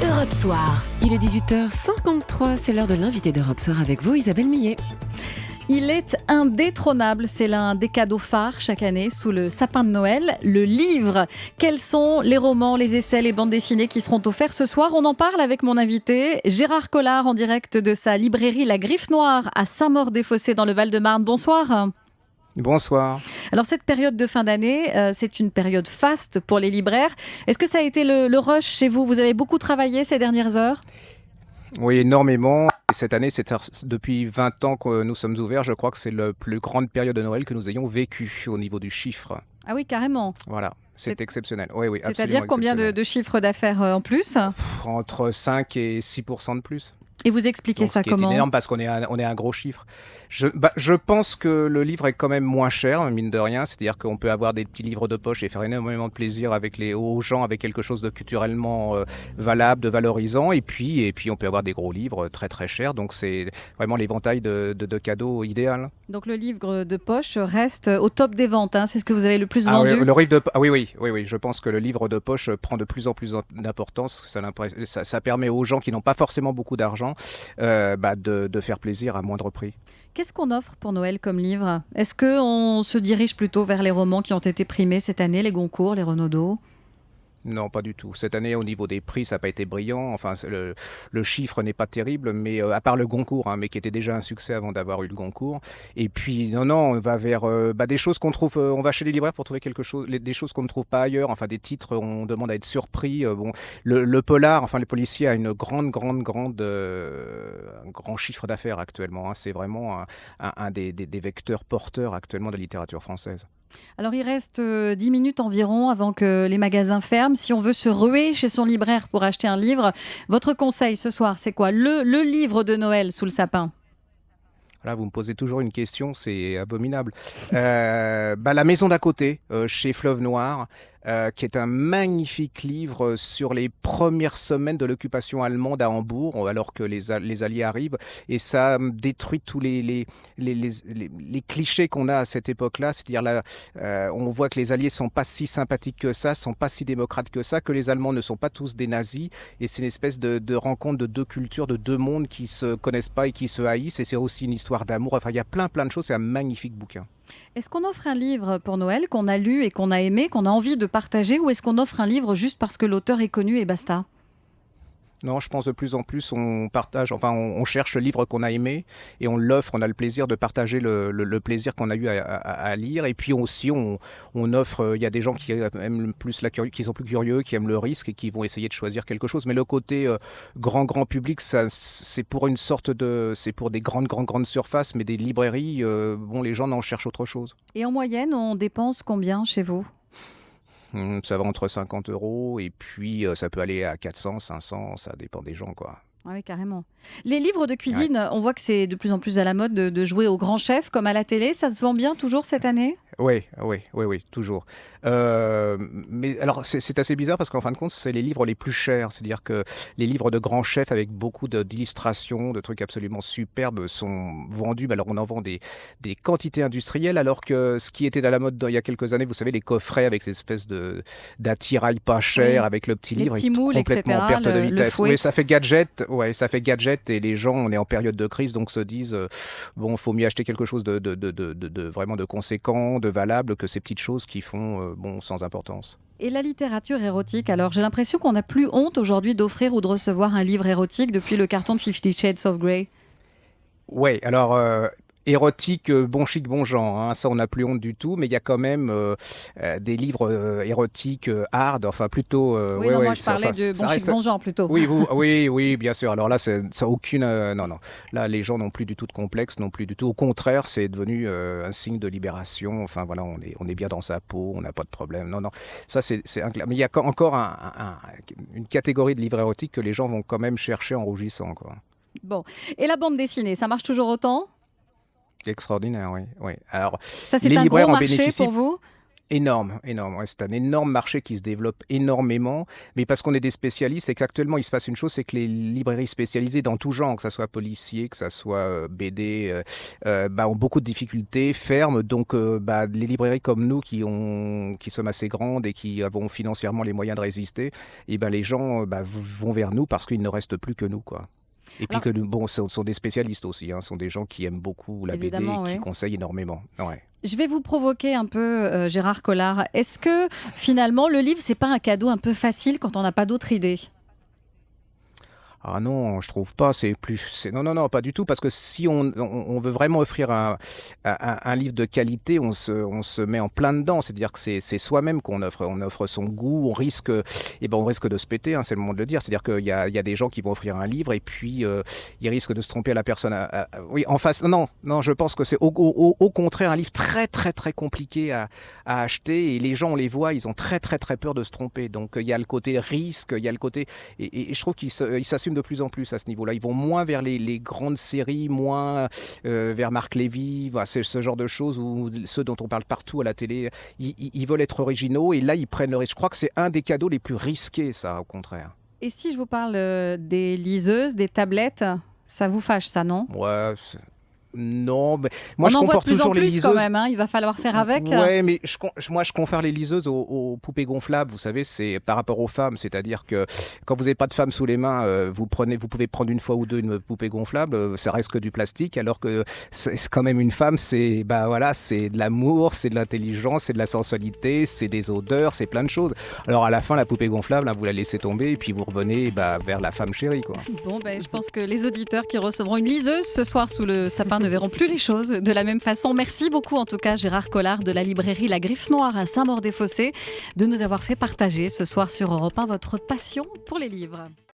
Europe Soir. Il est 18h53, c'est l'heure de l'invité d'Europe Soir avec vous, Isabelle Millet. Il est indétrônable, c'est l'un des cadeaux phares chaque année sous le sapin de Noël, le livre. Quels sont les romans, les essais, les bandes dessinées qui seront offerts ce soir? On en parle avec mon invité, Gérard Collard, en direct de sa librairie La Griffe Noire à Saint-Maur-des-Fossés dans le Val-de-Marne. Bonsoir. Bonsoir. Alors cette période de fin d'année, c'est une période faste pour les libraires. Est-ce que ça a été le rush chez vous? Vous avez beaucoup travaillé ces dernières heures? Oui, énormément. Cette année, c'est depuis 20 ans que nous sommes ouverts. Je crois que c'est la plus grande période de Noël que nous ayons vécue au niveau du chiffre. Ah oui, carrément. Voilà, c'est exceptionnel. Oui, oui, c'est-à-dire combien de chiffres d'affaires en plus? Entre 5 et 6% de plus. Et vous expliquez ça comment? C'est énorme parce qu'on est un gros chiffre. Je pense que le livre est quand même moins cher, mine de rien. C'est-à-dire qu'on peut avoir des petits livres de poche et faire énormément de plaisir aux gens avec quelque chose de culturellement valable, de valorisant. Et puis on peut avoir des gros livres très très chers. Donc c'est vraiment l'éventail de cadeaux idéal. Donc le livre de poche reste au top des ventes. C'est ce que vous avez le plus vendu? Oui. Je pense que le livre de poche prend de plus en plus d'importance. Ça permet aux gens qui n'ont pas forcément beaucoup d'argent de faire plaisir à moindre prix. Qu'est-ce qu'on offre pour Noël comme livre? Est-ce qu'on se dirige plutôt vers les romans qui ont été primés cette année, les Goncourt, les Renaudot? Non, pas du tout. Cette année, au niveau des prix, ça n'a pas été brillant. Enfin, le chiffre n'est pas terrible, mais à part le Goncourt, mais qui était déjà un succès avant d'avoir eu le Goncourt. Et puis, non, on va vers des choses qu'on trouve. On va chez les libraires pour trouver quelque chose, des choses qu'on ne trouve pas ailleurs. Enfin, des titres, on demande à être surpris. Le polar, enfin, le policier a un grand chiffre d'affaires actuellement. C'est vraiment un des vecteurs porteurs actuellement de la littérature française. Alors il reste 10 minutes environ avant que les magasins ferment. Si on veut se ruer chez son libraire pour acheter un livre, votre conseil ce soir, c'est quoi? Le livre de Noël sous le sapin? Là, vous me posez toujours une question, c'est abominable. La Maison d'à côté, chez Fleuve Noir, qui est un magnifique livre sur les premières semaines de l'occupation allemande à Hambourg, alors que les Alliés arrivent. Et ça détruit tous les clichés qu'on a à cette époque-là. C'est-à-dire, là, on voit que les Alliés sont pas si sympathiques que ça, sont pas si démocrates que ça, que les Allemands ne sont pas tous des nazis. Et c'est une espèce de rencontre de deux cultures, de deux mondes qui se connaissent pas et qui se haïssent. Et c'est aussi une histoire d'amour. Enfin, il y a plein de choses. C'est un magnifique bouquin. Est-ce qu'on offre un livre pour Noël qu'on a lu et qu'on a aimé, qu'on a envie de partager, ou est-ce qu'on offre un livre juste parce que l'auteur est connu et basta? Non, je pense de plus en plus on partage, on cherche le livre qu'on a aimé et on l'offre, on a le plaisir de partager le plaisir qu'on a eu à lire. Et puis aussi on offre, il y a des gens qui aiment plus qui sont plus curieux, qui aiment le risque et qui vont essayer de choisir quelque chose. Mais le côté grand public, ça c'est pour c'est pour des grandes surfaces, mais des librairies, les gens en cherchent autre chose. Et en moyenne, on dépense combien chez vous? Ça va entre 50 € et puis ça peut aller à 400, 500, ça dépend des gens, quoi. Ah oui, carrément. Les livres de cuisine, on voit que c'est de plus en plus à la mode de jouer au grand chef comme à la télé. Ça se vend bien toujours cette année? Oui, toujours. Mais alors, c'est assez bizarre parce qu'en fin de compte, c'est les livres les plus chers. C'est-à-dire que les livres de grands chefs avec beaucoup d'illustrations, de trucs absolument superbes sont vendus. Alors, on en vend des quantités industrielles, alors que ce qui était à la mode il y a quelques années, vous savez, les coffrets avec l'espèce d'attirail pas cher, avec le petit livre, petits moules, complètement en etc., perte de vitesse. oui, ça fait gadget. Ouais, ça fait gadget et les gens, on est en période de crise, donc se disent faut mieux acheter quelque chose de vraiment de conséquent, de valable que ces petites choses qui font sans importance. Et la littérature érotique, alors j'ai l'impression qu'on n'a plus honte aujourd'hui d'offrir ou de recevoir un livre érotique depuis le carton de 50 Shades of Grey. Ouais, alors érotique, bon chic, bon genre, ça on n'a plus honte du tout, mais il y a quand même des livres érotiques hard, enfin plutôt. Moi je parlais de bon chic, bon genre plutôt. Oui, bien sûr. Alors là, ça aucune, non. Là, les gens n'ont plus du tout de complexe, non plus du tout. Au contraire, c'est devenu un signe de libération. Enfin voilà, on est bien dans sa peau, on n'a pas de problème. Non, ça c'est mais il y a encore une catégorie de livres érotiques que les gens vont quand même chercher en rougissant, quoi. Bon, et la bande dessinée, ça marche toujours autant? Extraordinaire, oui. Alors, ça, c'est un gros marché pour vous? Énorme, énorme. Ouais, c'est un énorme marché qui se développe énormément, mais parce qu'on est des spécialistes et qu'actuellement il se passe une chose, c'est que les librairies spécialisées dans tout genre, que ça soit policier, que ça soit BD, ont beaucoup de difficultés, ferment. Donc, les librairies comme nous qui sommes assez grandes et qui avons financièrement les moyens de résister, et les gens vont vers nous parce qu'il ne reste plus que nous, quoi. Et puis Alors, que nous, bon, ce sont des spécialistes aussi, hein, ce sont des gens qui aiment beaucoup la BD évidemment, et qui oui. conseillent énormément. Ouais. Je vais vous provoquer un peu, Gérard Collard. Est-ce que finalement, le livre, c'est pas un cadeau un peu facile quand on n'a pas d'autre idée? Ah non, je trouve pas. Non, non, non, pas du tout. Parce que si on veut vraiment offrir un livre de qualité, on se met en plein dedans. C'est-à-dire que c'est soi-même qu'on offre. On offre son goût. On risque de se péter. Hein, c'est le moment de le dire. C'est-à-dire qu'il y a des gens qui vont offrir un livre et puis ils risquent de se tromper à la personne. Oui, en face. Non, non, je pense que c'est au contraire un livre très, très, très compliqué à acheter. Et les gens, on les voit, ils ont très, très, très peur de se tromper. Donc il y a le côté risque, il y a le côté et je trouve qu'ils s'assument de plus en plus à ce niveau-là. Ils vont moins vers les grandes séries, moins vers Marc Lévy, voilà, c'est ce genre de choses, ou ceux dont on parle partout à la télé. Ils veulent être originaux et là, ils prennent le risque. Je crois que c'est un des cadeaux les plus risqués, ça, au contraire. Et si je vous parle des liseuses, des tablettes, ça vous fâche, ça, non? Ouais, non, mais moi On je en voit de compare plus en toujours les plus quand liseuses. même, hein. Il va falloir faire avec. Ouais, mais moi je compare les liseuses aux poupées gonflables. Vous savez, c'est par rapport aux femmes, c'est-à-dire que quand vous n'avez pas de femme sous les mains, vous pouvez prendre une fois ou deux une poupée gonflable, ça reste que du plastique, alors que c'est quand même une femme, c'est de l'amour, c'est de l'intelligence, c'est de la sensualité, c'est des odeurs, c'est plein de choses. Alors à la fin, la poupée gonflable, hein, vous la laissez tomber et puis vous revenez vers la femme chérie, quoi. Bon, je pense que les auditeurs qui recevront une liseuse ce soir sous le sapin ne verront plus les choses de la même façon. Merci beaucoup en tout cas Gérard Collard de la librairie La Griffe Noire à Saint-Maur-des-Fossés de nous avoir fait partager ce soir sur Europe 1 votre passion pour les livres.